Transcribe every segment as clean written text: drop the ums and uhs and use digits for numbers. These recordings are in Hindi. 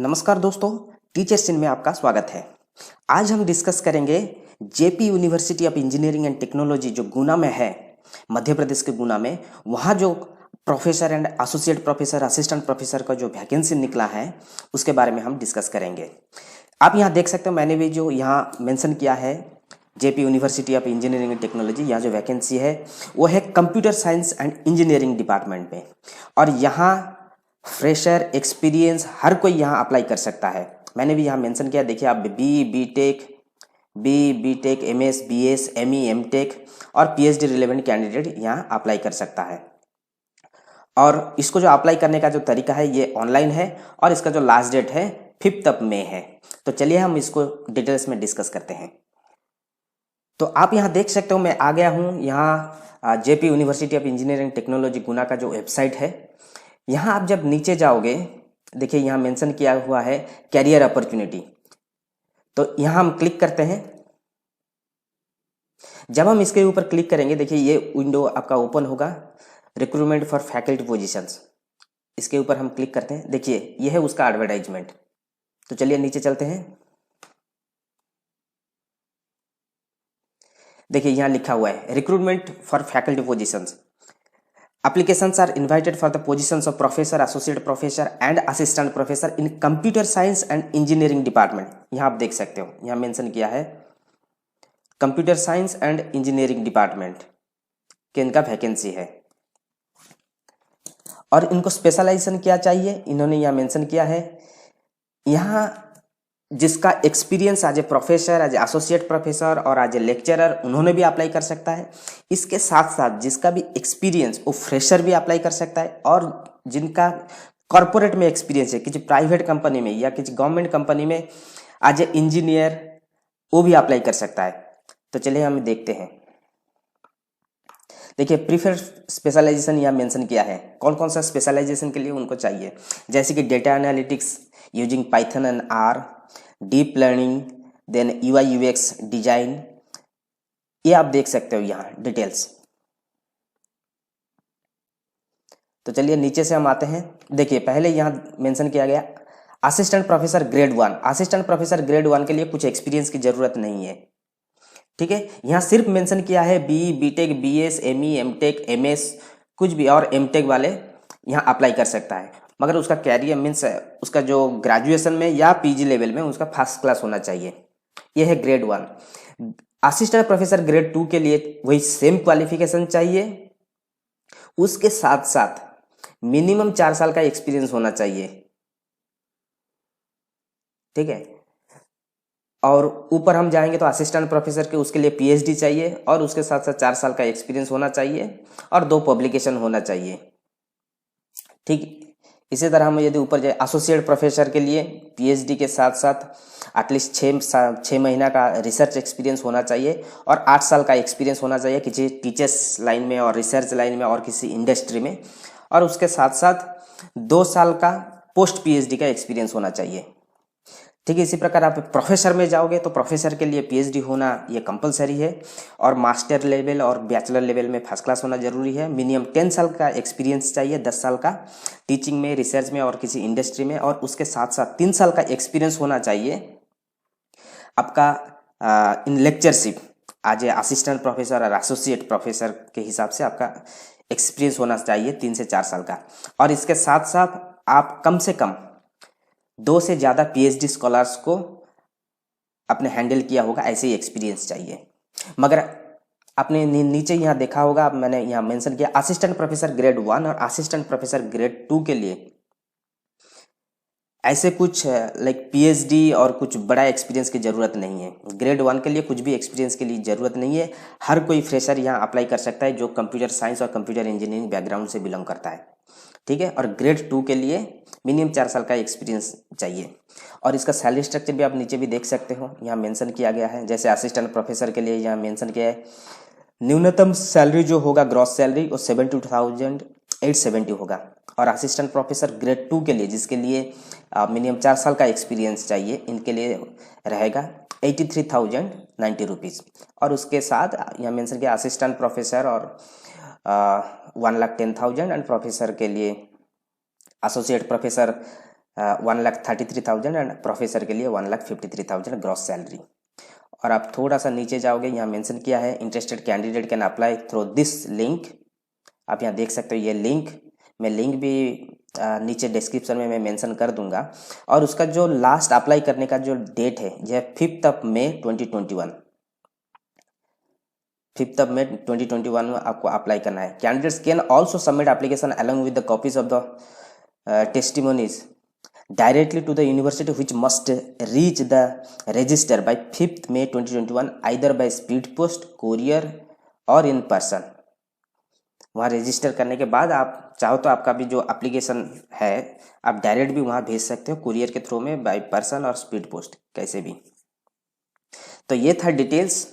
नमस्कार दोस्तों, टीचर्स इन में आपका स्वागत है। आज हम डिस्कस करेंगे JP university of engineering and technology जो गुना में है, मध्य प्रदेश के गुना में। वहाँ जो professor and associate professor, assistant professor का जो वैकेंसी निकला है उसके बारे में हम डिस्कस करेंगे। आप यहाँ देख सकते हो, मैंने भी जो यहाँ मेंशन किया है JP university of engineering and technology, यहाँ जो वैकेंसी है वो है computer science and engineering department में। और यहाँ फ्रेशर, एक्सपीरियंस हर कोई यहाँ अप्लाई कर सकता है। मैंने भी यहाँ मेंशन किया, देखिए आप B Tech, MS, BS, ME, M Tech और पीएचडी रिलेवेंट कैंडिडेट यहाँ अप्लाई कर सकता है। और इसको जो अप्लाई करने का जो तरीका है ये ऑनलाइन है और इसका जो लास्ट डेट है 5 मई है। तो चलिए हम इसको डिटेल्स में डिस्कस करते हैं। तो आप यहाँ देख सकते हो, मैं आ गया हूँ यहाँ JP university of engineering technology Guna का जो वेबसाइट है। यहाँ आप जब नीचे जाओगे, देखिए यहाँ मेंशन किया हुआ है कैरियर अपॉर्चुनिटी। तो यहाँ हम क्लिक करते हैं। जब हम इसके ऊपर क्लिक करेंगे, देखिए ये विंडो आपका ओपन होगा, रिक्रूटमेंट फॉर फैकल्टी पोजीशंस। इसके ऊपर हम क्लिक करते हैं, देखिए ये है उसका एडवर्टाइजमेंट। तो चलिए नीचे चलते हैं। देखिए यहाँ लिखा हुआ है recruitment for faculty positions. Applications are invited for the positions of professor, associate professor and assistant professor in computer science and engineering department। यहाँ आप देख सकते हो, यहाँ मेंशन किया है computer science and engineering department के इनका वैकेंसी है। और इनको स्पेशलाइजेशन क्या चाहिए, इन्होंने यहाँ मेंशन किया है। यहाँ जिसका experience as a professor, as a associate professor और एज ए लेक्चरर, उन्होंने भी अप्लाई कर सकता है। इसके साथ साथ जिसका भी एक्सपीरियंस, वो फ्रेशर भी अप्लाई कर सकता है। और जिनका कॉरपोरेट में एक्सपीरियंस है, किसी प्राइवेट कंपनी में या किसी गवर्नमेंट कंपनी में एज ए इंजीनियर, वो भी अप्लाई कर सकता है। तो चलिए हम देखते हैं। देखिए प्रीफर्ड स्पेशलाइजेशन यहाँ मेंशन किया है, कौन कौन सा स्पेशलाइजेशन के लिए उनको चाहिए, जैसे कि data analytics using Python and R, deep learning, then UI UX design. ये आप देख सकते हो यहाँ डिटेल्स। तो चलिए नीचे से हम आते हैं। देखिए पहले यहाँ मेंशन किया गया assistant professor grade 1। Assistant professor grade 1 के लिए कुछ एक्सपीरियंस की जरूरत नहीं है, ठीक है। यहाँ सिर्फ मेंशन किया है B Tech, BS, ME, M Tech, MS, कुछ भी और एमटेक वाले यहाँ अप्लाई कर सकता है। मगर उसका कैरियर मीन्स उसका जो ग्रेजुएशन में या पीजी लेवल में उसका फर्स्ट क्लास होना चाहिए। यह है ग्रेड 1। असिस्टेंट प्रोफेसर ग्रेड 2 के लिए वही सेम क्वालिफिकेशन चाहिए। उसके साथ साथ मिनिमम 4 साल का एक्सपीरियंस होना चाहिए, ठीक है। और ऊपर हम जाएंगे तो असिस्टेंट प्रोफेसर के उसके लिए पीएचडी चाहिए और उसके साथ साथ 4 साल का एक्सपीरियंस होना चाहिए और 2 पब्लिकेशन होना चाहिए, ठीक। इसी तरह हम यदि ऊपर जाए एसोसिएट प्रोफेसर के लिए पीएचडी के साथ साथ एटलीस्ट 6 महीना का रिसर्च एक्सपीरियंस होना चाहिए और 8 साल का एक्सपीरियंस होना चाहिए किसी टीचर्स लाइन में और रिसर्च लाइन में और किसी इंडस्ट्री में। और उसके साथ साथ 2 साल का पोस्ट पीएचडी का एक्सपीरियंस होना चाहिए, ठीक है। इसी प्रकार आप प्रोफेसर में जाओगे तो प्रोफेसर के लिए पीएचडी होना ये कंपलसरी है और मास्टर लेवल और बैचलर लेवल में फर्स्ट क्लास होना जरूरी है। मिनिमम 10 साल का एक्सपीरियंस चाहिए, 10 साल का टीचिंग में, रिसर्च में और किसी इंडस्ट्री में। और उसके साथ साथ 3 साल का एक्सपीरियंस होना चाहिए आपका in lectureship as a assistant professor और एसोसिएट प्रोफेसर के हिसाब से आपका एक्सपीरियंस होना चाहिए 3 से 4 साल का। और इसके साथ साथ आप कम से कम 2 से ज़्यादा पीएचडी स्कॉलर्स को आपने हैंडल किया होगा, ऐसे ही एक्सपीरियंस चाहिए। मगर आपने नीचे यहाँ देखा होगा, मैंने यहाँ मेंशन किया असिस्टेंट प्रोफेसर ग्रेड 1 और असिस्टेंट प्रोफेसर ग्रेड 2 के लिए ऐसे कुछ लाइक पीएचडी और कुछ बड़ा एक्सपीरियंस की ज़रूरत नहीं है। ग्रेड 1 के लिए कुछ भी एक्सपीरियंस के लिए ज़रूरत नहीं है। हर कोई फ्रेशर यहाँ अप्लाई कर सकता है जो कंप्यूटर साइंस और कंप्यूटर इंजीनियरिंग बैकग्राउंड से बिलोंग करता है, ठीक है। और ग्रेड 2 के लिए मिनिमम 4 साल का एक्सपीरियंस चाहिए। और इसका सैलरी स्ट्रक्चर भी आप नीचे भी देख सकते हो, यहाँ मेंशन किया गया है। जैसे असिस्टेंट प्रोफेसर के लिए यहाँ मेंशन किया है न्यूनतम सैलरी जो होगा ग्रॉस सैलरी वो 72,870 होगा। और असिस्टेंट प्रोफेसर ग्रेड 2 के लिए जिसके लिए मिनिमम 4 साल का एक्सपीरियंस चाहिए, इनके लिए रहेगा 83,090 रुपीज़। और उसके साथ यहाँ मेंशन किया असिस्टेंट प्रोफेसर और 1,10,000 एंड प्रोफेसर के लिए एसोसिएट प्रोफेसर 1,33,000 एंड प्रोफेसर के लिए 1,53,000 ग्रॉस सैलरी। और आप थोड़ा सा नीचे जाओगे, यहाँ मेंशन किया है interested candidate can apply through this link. आप यहाँ देख सकते हो ये लिंक, मैं लिंक भी नीचे डिस्क्रिप्शन में मैं मेंशन कर दूंगा। और उसका जो लास्ट अप्लाई करने का जो डेट है यह 5 मई 2021, 5 मई 2021 में आपको अप्लाई करना है। Candidates can also submit application along with the copies of the testimonies directly to the university which must reach the register by 5th May 2021 either by speed post, courier और in person। वहाँ रजिस्टर करने के बाद आप चाहो तो आपका भी जो एप्लीकेशन है आप डायरेक्ट भी वहाँ भेज सकते हो, कुरियर के थ्रू में, बाय पर्सन और स्पीड पोस्ट, कैसे भी। तो ये था डिटेल्स।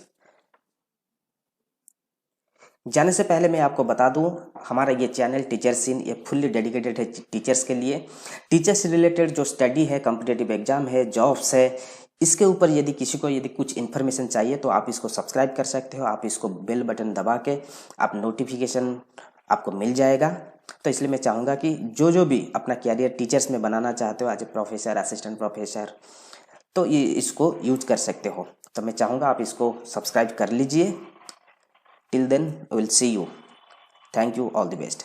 जाने से पहले मैं आपको बता दूं, हमारा ये चैनल टीचर्स इन, ये फुल्ली डेडिकेटेड है टीचर्स के लिए। टीचर्स से रिलेटेड जो स्टडी है, कॉम्पिटिटिव एग्जाम है, जॉब्स है, इसके ऊपर यदि किसी को यदि कुछ इन्फॉर्मेशन चाहिए तो आप इसको सब्सक्राइब कर सकते हो। आप इसको बेल बटन दबा के आप नोटिफिकेशन आपको मिल जाएगा। तो इसलिए मैं चाहूँगा कि जो भी अपना कैरियर टीचर्स में बनाना चाहते हो, as a professor, assistant professor, तो ये इसको यूज कर सकते हो। तो मैं चाहूँगा आप इसको सब्सक्राइब कर लीजिए। Till then, we will see you. Thank you. All the best.